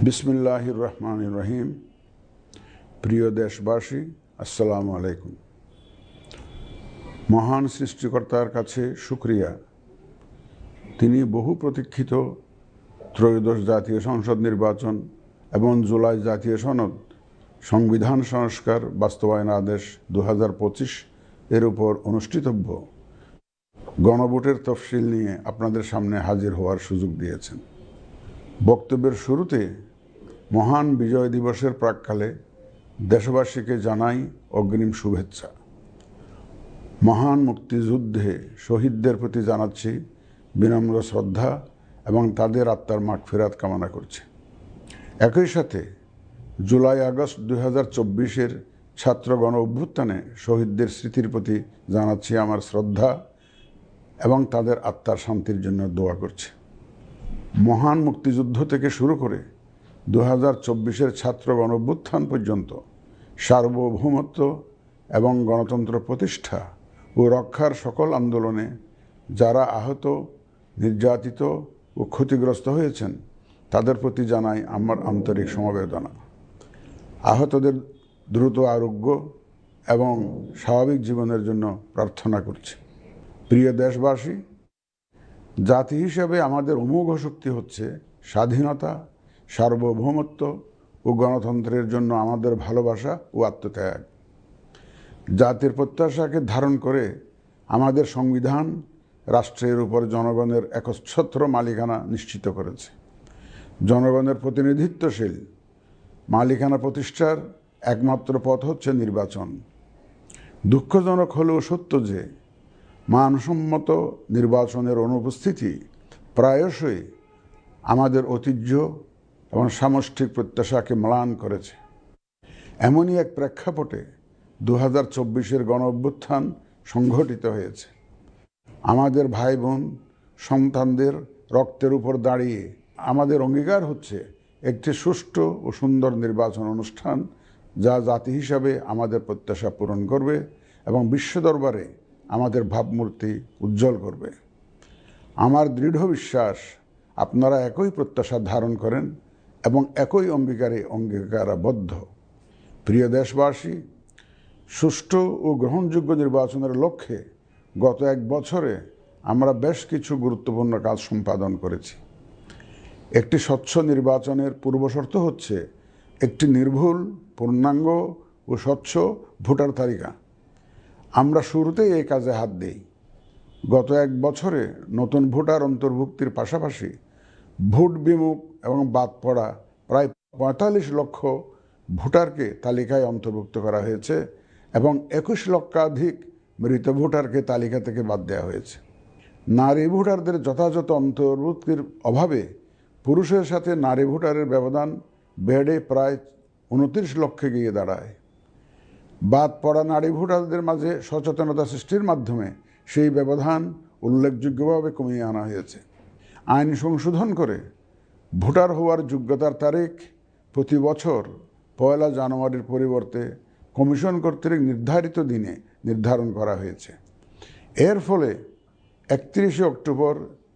বিসমিল্লাহির রহমানির রহিম। প্রিয় দেশবাসী, আসসালামু আলাইকুম। মহান সৃষ্টিকর্তার কাছে শুকরিয়া, তিনি বহু প্রতীক্ষিত ত্রয়োদশ জাতীয় সংসদ নির্বাচন এবং জুলাই জাতীয় সনদ সংবিধান সংস্কার বাস্তবায়ন আদেশ 2025 এর উপর অনুষ্ঠিতব্য গণভোটের তফসিল নিয়ে আপনাদের সামনে হাজির হওয়ার সুযোগ দিয়েছেন। বক্তব্যের শুরুতে মহান বিজয় দিবসের প্রাক্কালে দেশবাসীকে জানাই অগ্রিম শুভেচ্ছা। মহান মুক্তিযুদ্ধে শহীদদের প্রতি জানাচ্ছি বিনম্র শ্রদ্ধা এবং তাদের আত্মার মাগফিরাত কামনা করছি। একই সাথে জুলাই আগস্ট 2024-এর ছাত্র গণ অভ্যুত্থানে শহীদদের স্মৃতির প্রতি জানাচ্ছি আমার শ্রদ্ধা এবং তাদের আত্মার শান্তির জন্য দোয়া করছি। মহান মুক্তিযুদ্ধ থেকে শুরু করে 2024-এর ছাত্র গণ অভ্যুত্থান পর্যন্ত সার্বভৌমত্ব এবং গণতন্ত্র প্রতিষ্ঠা ও রক্ষার সকল আন্দোলনে যারা আহত, নির্যাতিত ও ক্ষতিগ্রস্ত হয়েছেন তাদের প্রতি জানাই আমার আন্তরিক সমবেদনা। আহতদের দ্রুত আরোগ্য এবং স্বাভাবিক জীবনের জন্য প্রার্থনা করছি। প্রিয় দেশবাসী, জাতি হিসেবে আমাদের অমোঘ শক্তি হচ্ছে স্বাধীনতা, সার্বভৌমত্ব ও গণতন্ত্রের জন্য আমাদের ভালোবাসা ও আত্মত্যাগ। জাতির প্রত্যাশাকে ধারণ করে আমাদের সংবিধান রাষ্ট্রের উপর জনগণের একচ্ছত্র মালিকানা নিশ্চিত করেছে। জনগণের প্রতিনিধিত্বশীল মালিকানা প্রতিষ্ঠার একমাত্র পথ হচ্ছে নির্বাচন। দুঃখজনক হলেও সত্য যে মানসম্মত নির্বাচনের অনুপস্থিতি প্রায়শই আমাদের ঐতিহ্য এবং সামষ্টিক প্রত্যাশাকে ম্লান করেছে। এমনই এক প্রেক্ষাপটে 2024-এর গণ অভ্যুত্থান সংঘটিত হয়েছে। আমাদের ভাই বোন সন্তানদের রক্তের উপর দাঁড়িয়ে আমাদের অঙ্গীকার হচ্ছে একটি সুষ্ঠু ও সুন্দর নির্বাচন অনুষ্ঠান, যা জাতি হিসাবে আমাদের প্রত্যাশা পূরণ করবে এবং বিশ্ব দরবারে আমাদের ভাবমূর্তি উজ্জ্বল করবে। আমার দৃঢ় বিশ্বাস আপনারা একই প্রত্যাশা ধারণ করেন এবং একই অঙ্গীকারাবদ্ধ। প্রিয় দেশবাসী, সুষ্ঠু ও গ্রহণযোগ্য নির্বাচনের লক্ষ্যে গত এক বছরে আমরা বেশ কিছু গুরুত্বপূর্ণ কাজ সম্পাদন করেছি। একটি স্বচ্ছ নির্বাচনের পূর্বশর্ত হচ্ছে একটি নির্ভুল, পূর্ণাঙ্গ ও স্বচ্ছ ভোটার তালিকা। আমরা শুরুতেই এই কাজে হাত দিই। গত এক বছরে নতুন ভোটার অন্তর্ভুক্তির পাশাপাশি ভোট বিমুখ এবং বাদ পড়া প্রায় 45 লক্ষ ভোটারকে তালিকায় অন্তর্ভুক্ত করা হয়েছে এবং 21 লক্ষাধিক মৃত ভোটারকে তালিকা থেকে বাদ দেওয়া হয়েছে। নারী ভোটারদের যথাযথ অন্তর্ভুক্তির অভাবে পুরুষের সাথে নারী ভোটারের ব্যবধান বেড়ে প্রায় 29 লক্ষে গিয়ে দাঁড়ায়। বাদ পড়া নারী ভোটারদের মাঝে সচেতনতা সৃষ্টির মাধ্যমে সেই ব্যবধান উল্লেখযোগ্যভাবে কমিয়ে আনা হয়েছে। আইন সংশোধন করে ভোটার হওয়ার যোগ্যতার তারিখ প্রতি বছর 1 জানুয়ারির পরিবর্তে কমিশন কর্তৃক নির্ধারিত দিনে নির্ধারণ করা হয়েছে। এর ফলে 31 অক্টোবর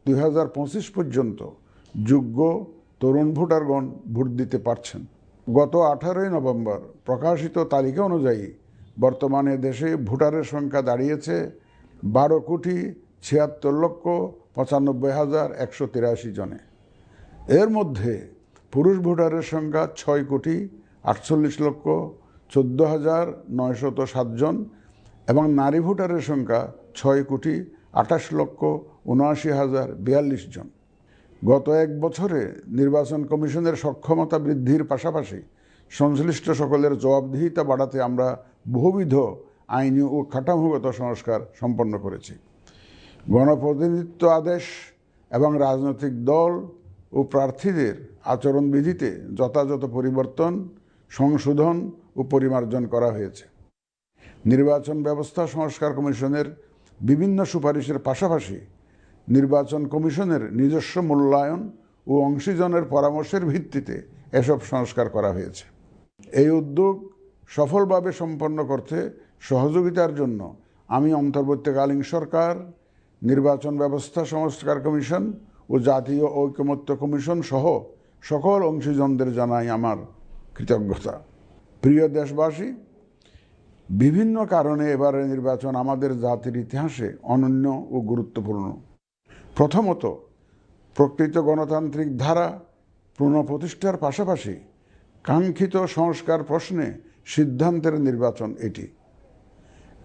2025 পর্যন্ত যোগ্য তরুণ ভোটারগণ ভোট দিতে পারছেন। গত 18 নভেম্বর প্রকাশিত তালিকা অনুযায়ী বর্তমানে দেশে ভোটারের সংখ্যা দাঁড়িয়েছে 12,76,95,183 জনে। এর মধ্যে পুরুষ ভোটারের সংখ্যা 6,48,14,907 জন এবং নারী ভোটারের সংখ্যা 6,28,79,042 জন। গত এক বছরে নির্বাচন কমিশনের সক্ষমতা বৃদ্ধির পাশাপাশি সংশ্লিষ্ট সকলের জবাবদিহিতা বাড়াতে আমরা বহুবিধ আইনি ও কাঠামোগত সংস্কার সম্পন্ন করেছি। গণপ্রতিনিধিত্ব আদেশ এবং রাজনৈতিক দল ও প্রার্থীদের আচরণবিধিতে যথাযথ পরিবর্তন, সংশোধন ও পরিমার্জন করা হয়েছে। নির্বাচন ব্যবস্থা সংস্কার কমিশনের বিভিন্ন সুপারিশের পাশাপাশি নির্বাচন কমিশনের নিজস্ব মূল্যায়ন ও অংশীজনের পরামর্শের ভিত্তিতে এসব সংস্কার করা হয়েছে। এই উদ্যোগ সফলভাবে সম্পন্ন করতে সহযোগিতার জন্য আমি অন্তর্বর্তীকালীন সরকার, নির্বাচন ব্যবস্থা সংস্কার কমিশন ও জাতীয় ঐকমত্য কমিশন সহ সকল অংশীজনদের জানাই আমার কৃতজ্ঞতা। প্রিয় দেশবাসী, বিভিন্ন কারণে এবারের নির্বাচন আমাদের জাতির ইতিহাসে অনন্য ও গুরুত্বপূর্ণ। প্রথমত, প্রকৃত গণতান্ত্রিক ধারা পুনঃপ্রতিষ্ঠার পাশাপাশি কাঙ্ক্ষিত সংস্কার প্রশ্নে সিদ্ধান্তের নির্বাচন এটি।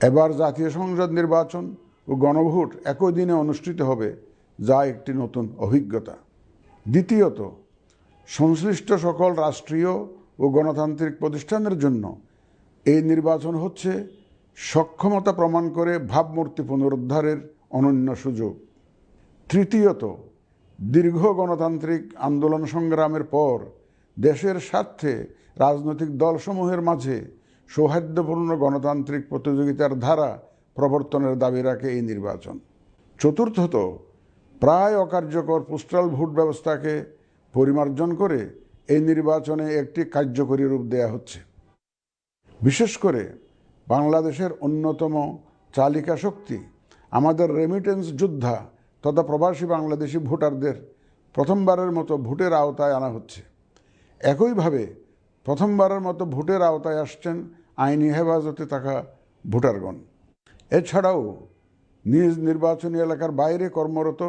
এবার জাতীয় সংসদ নির্বাচন ও গণভোট একই দিনে অনুষ্ঠিত হবে, যা একটি নতুন অভিজ্ঞতা। দ্বিতীয়ত, সংশ্লিষ্ট সকল রাষ্ট্রীয় ও গণতান্ত্রিক প্রতিষ্ঠানের জন্য এই নির্বাচন হচ্ছে সক্ষমতা প্রমাণ করে ভাবমূর্তি পুনরুদ্ধারের অনন্য সুযোগ। তৃতীয়ত, দীর্ঘ গণতান্ত্রিক আন্দোলন সংগ্রামের পর দেশের স্বার্থে রাজনৈতিক দলসমূহের মাঝে সৌহার্দ্যপূর্ণ গণতান্ত্রিক প্রতিযোগিতার ধারা প্রবর্তনের দাবি রাখে এই নির্বাচন। চতুর্থত, প্রায় অকার্যকর পোস্টাল ভোট ব্যবস্থাকে পরিমার্জন করে এই নির্বাচনে একটি কার্যকরী রূপ দেয়া হচ্ছে। বিশেষ করে বাংলাদেশের অন্যতম চালিকা শক্তি আমাদের রেমিটেন্স যোদ্ধা তথা প্রবাসী বাংলাদেশি ভোটারদের প্রথমবারের মতো ভোটের আওতায় আনা হচ্ছে। একইভাবে প্রথমবারের মতো ভোটের আওতায় আসছেন আইনি হেফাজতে থাকা ভোটারগণ। এছাড়াও নিজ নির্বাচনী এলাকার বাইরে কর্মরত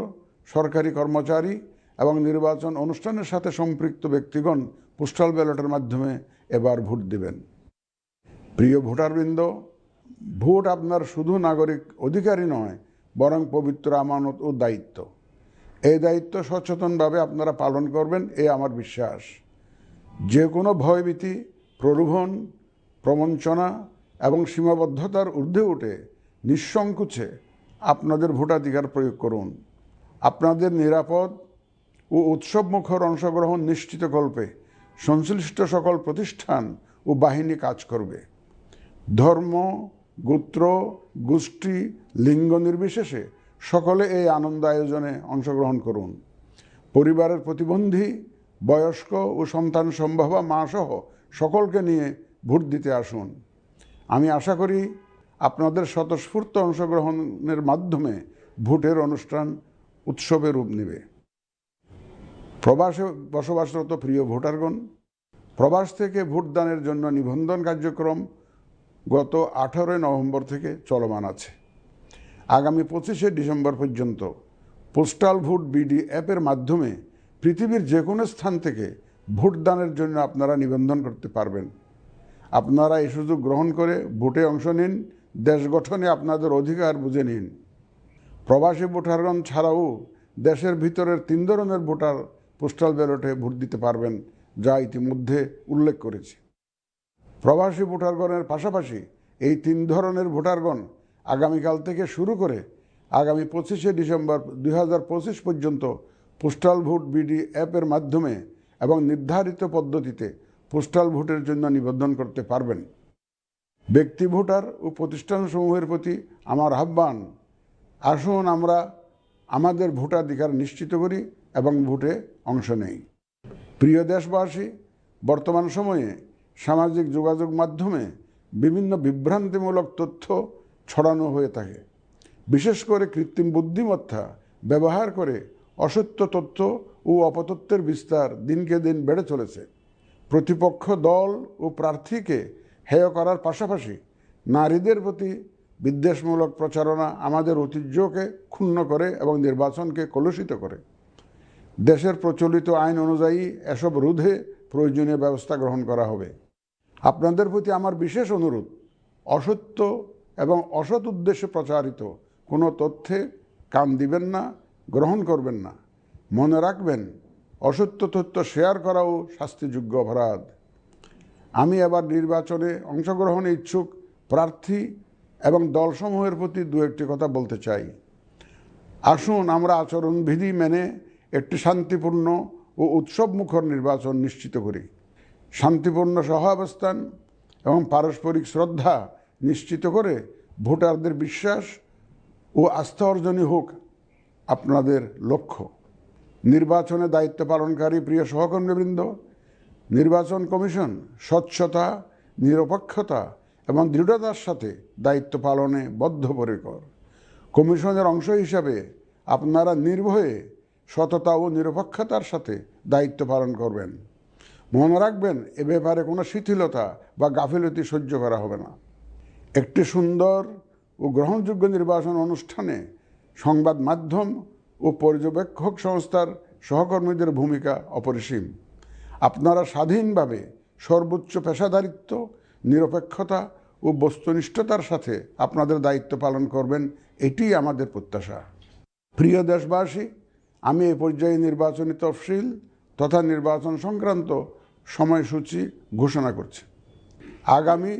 সরকারি কর্মচারী এবং নির্বাচন অনুষ্ঠানের সাথে সম্পৃক্ত ব্যক্তিগণ পোস্টাল ব্যালটের মাধ্যমে এবার ভোট দেবেন। প্রিয় ভোটারবৃন্দ, ভোট আপনার শুধু নাগরিক অধিকারই নয়, বরং পবিত্র আমানত ও দায়িত্ব। এই দায়িত্ব সচেতনভাবে আপনারা পালন করবেন, এ আমার বিশ্বাস। যে কোনো ভয়ভীতি, প্রলোভন, প্রবঞ্চনা এবং সীমাবদ্ধতার ঊর্ধ্বে উঠে নিঃসংকোচে আপনাদের ভোটাধিকার প্রয়োগ করুন। আপনাদের নিরাপদ ও উৎসবমুখর অংশগ্রহণ নিশ্চিতকল্পে সংশ্লিষ্ট সকল প্রতিষ্ঠান ও বাহিনী কাজ করবে। ধর্ম, গোত্র, গোষ্ঠী, লিঙ্গ নির্বিশেষে সকলে এই আনন্দ আয়োজনে অংশগ্রহণ করুন। পরিবারের প্রতিবন্ধী, বয়স্ক ও সন্তান সম্ভবা মা সহ সকলকে নিয়ে ভোট দিতে আসুন। আমি আশা করি আপনাদের স্বতঃস্ফূর্ত অংশগ্রহণের মাধ্যমে ভোটের অনুষ্ঠান উৎসবে রূপ নেবে। প্রবাসে বসবাসরত প্রিয় ভোটারগণ, প্রবাস থেকে ভোটদানের জন্য নিবন্ধন কার্যক্রম গত 18 নভেম্বর থেকে চলমান আছে। আগামী 25 ডিসেম্বর পর্যন্ত পোস্টাল ভোট বিডি অ্যাপের মাধ্যমে পৃথিবীর যে কোনো স্থান থেকে ভোটদানের জন্য আপনারা নিবন্ধন করতে পারবেন। আপনারা এই সুযোগ গ্রহণ করে ভোটে অংশ নিন, দেশ গঠনে আপনাদের অধিকার বুঝে নিন। প্রবাসী ভোটারগণ ছাড়াও দেশের ভিতরের 3 ধরনের ভোটার পোস্টাল ব্যালটে ভোট দিতে পারবেন, যা ইতিমধ্যে উল্লেখ করেছি। প্রবাসী ভোটারগণের পাশাপাশি এই 3 ধরনের ভোটারগণ আগামীকাল থেকে শুরু করে আগামী 25 ডিসেম্বর 2025 পর্যন্ত পোস্টাল ভোট বিডি অ্যাপের মাধ্যমে এবং নির্ধারিত পদ্ধতিতে পোস্টাল ভোটের জন্য নিবন্ধন করতে পারবেন। ব্যক্তি ভোটার ও প্রতিষ্ঠানসমূহের প্রতি আমার আহ্বান, আসুন আমরা আমাদের ভোটাধিকার নিশ্চিত করি এবং ভোটে অংশ নেই। প্রিয় দেশবাসী, বর্তমান সময়ে সামাজিক যোগাযোগ মাধ্যমে বিভিন্ন বিভ্রান্তিমূলক তথ্য ছড়ানো হয়ে থাকে। বিশেষ করে কৃত্রিম বুদ্ধিমত্তা ব্যবহার করে অসত্য তথ্য ও অপতথ্যের বিস্তার দিনকে দিন বেড়ে চলেছে। প্রতিপক্ষ দল ও প্রার্থীকে হেয় করার পাশাপাশি নারীদের প্রতি বিদ্বেষমূলক প্রচারণা আমাদের ঐতিহ্যকে ক্ষুণ্ণ করে এবং নির্বাচনকে কলুষিত করে। দেশের প্রচলিত আইন অনুযায়ী এসব রোধে প্রয়োজনীয় ব্যবস্থা গ্রহণ করা হবে। আপনাদের প্রতি আমার বিশেষ অনুরোধ, অসত্য এবং অসৎ উদ্দেশ্যে প্রচারিত কোনো তথ্যে কান দিবেন না, গ্রহণ করবেন না। মনে রাখবেন, অসত্য তথ্য শেয়ার করাও শাস্তিযোগ্য অপরাধ। আমি এবার নির্বাচনে অংশগ্রহণে ইচ্ছুক প্রার্থী এবং দলসমূহের প্রতি 2-1টি কথা বলতে চাই। আসুন আমরা আচরণবিধি মেনে একটি শান্তিপূর্ণ ও উৎসবমুখর নির্বাচন নিশ্চিত করি। শান্তিপূর্ণ সহাবস্থান এবং পারস্পরিক শ্রদ্ধা নিশ্চিত করে ভোটারদের বিশ্বাস ও আস্থা অর্জনই হোক আপনাদের লক্ষ্য। নির্বাচনে দায়িত্ব পালনকারী প্রিয় সহকর্মীবৃন্দ, নির্বাচন কমিশন স্বচ্ছতা, নিরপেক্ষতা এবং দৃঢ়তার সাথে দায়িত্ব পালনে বদ্ধপরিকর। কমিশনের অংশ হিসাবে আপনারা নির্ভয়ে সততা ও নিরপেক্ষতার সাথে দায়িত্ব পালন করবেন। মনে রাখবেন, এ ব্যাপারে কোনো শিথিলতা বা গাফিলতি সহ্য করা হবে না। একটি সুন্দর ও গ্রহণযোগ্য নির্বাচন অনুষ্ঠানে সংবাদ মাধ্যম ও পর্যবেক্ষক সংস্থার সহকর্মীদের ভূমিকা অপরিসীম। আপনারা স্বাধীনভাবে সর্বোচ্চ পেশাদারিত্ব, নিরপেক্ষতা ও বস্তুনিষ্ঠতার সাথে আপনাদের দায়িত্ব পালন করবেন, এটিই আমাদের প্রত্যাশা। প্রিয় দেশবাসী, আমি এ পর্যায়ে নির্বাচনী তফসিল তথা নির্বাচন সংক্রান্ত সময়সূচি ঘোষণা করছি। আগামী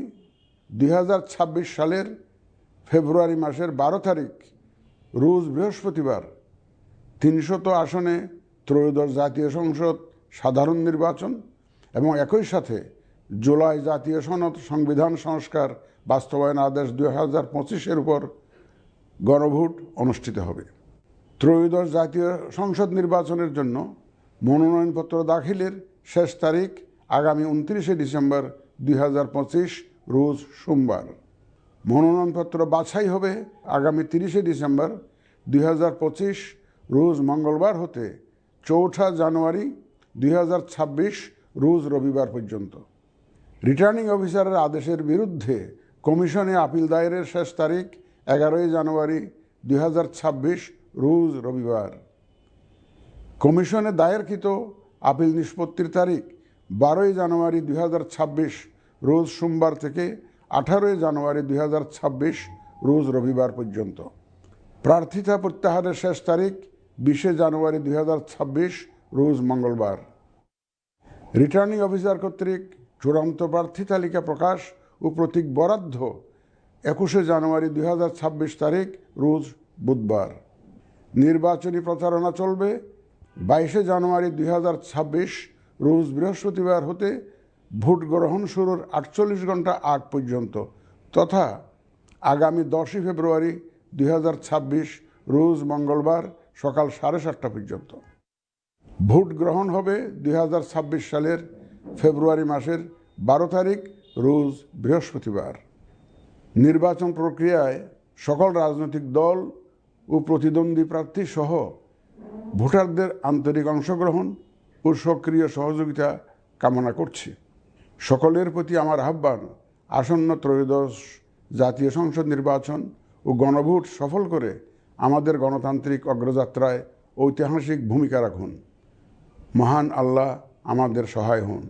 2026 সালের ফেব্রুয়ারি মাসের 12 তারিখ রোজ বৃহস্পতিবার 300 আসনে ত্রয়োদশ জাতীয় সংসদ সাধারণ নির্বাচন এবং একই সাথে জুলাই জাতীয় সনদ সংবিধান সংস্কার বাস্তবায়ন আদেশ 2025-এর উপর গণভোট অনুষ্ঠিত হবে। ত্রয়োদশ জাতীয় সংসদ নির্বাচনের জন্য মনোনয়নপত্র দাখিলের শেষ তারিখ আগামী 29 ডিসেম্বর 2025 রোজ সোমবার। মনোনয়নপত্র বাছাই হবে আগামী 30 ডিসেম্বর 2025 রোজ মঙ্গলবার হতে 4 জানুয়ারি 2026 রোজ রবিবার পর্যন্ত। রিটার্নিং অফিসারের আদেশের বিরুদ্ধে কমিশনে আপিল দায়েরের শেষ তারিখ 11 জানুয়ারি 2026 রোজ রবিবার। কমিশনে দায়েরকৃত আপিল নিষ্পত্তির তারিখ 12 জানুয়ারি 2026 রোজ সোমবার থেকে 18 জানুয়ারি 2026 রোজ রবিবার পর্যন্ত। প্রার্থিতা প্রত্যাহারের শেষ তারিখ 20 জানুয়ারি 2026 রোজ মঙ্গলবার। রিটার্নিং অফিসার কর্তৃক চূড়ান্ত প্রার্থী তালিকা প্রকাশ ও প্রতীক বরাদ্দ 21 জানুয়ারি 2026 তারিখ রোজ বুধবার। নির্বাচনী প্রচারণা চলবে 22 জানুয়ারি 2026 রোজ বৃহস্পতিবার হতে ভোট গ্রহণ শুরুর 48 ঘন্টা আগ পর্যন্ত তথা আগামী 10 ফেব্রুয়ারি 2026 রোজ মঙ্গলবার সকাল 7:30 পর্যন্ত। ভোট গ্রহণ হবে 2026 সালের ফেব্রুয়ারি মাসের 12 তারিখ রোজ বৃহস্পতিবার। নির্বাচন প্রক্রিয়ায় সকল রাজনৈতিক দল ও প্রতিদ্বন্দ্বী প্রার্থী সহ ভোটারদের আন্তরিক অংশগ্রহণ ও সক্রিয় সহযোগিতা কামনা করছি। সকলের প্রতি আমার আহ্বান, আসন্ন ত্রয়োদশ জাতীয় সংসদ নির্বাচন ও গণভোট সফল করে আমাদের গণতান্ত্রিক অগ্রযাত্রায় ঐতিহাসিক ভূমিকা রাখুন। মহান আল্লাহ আমাদের সহায় হন।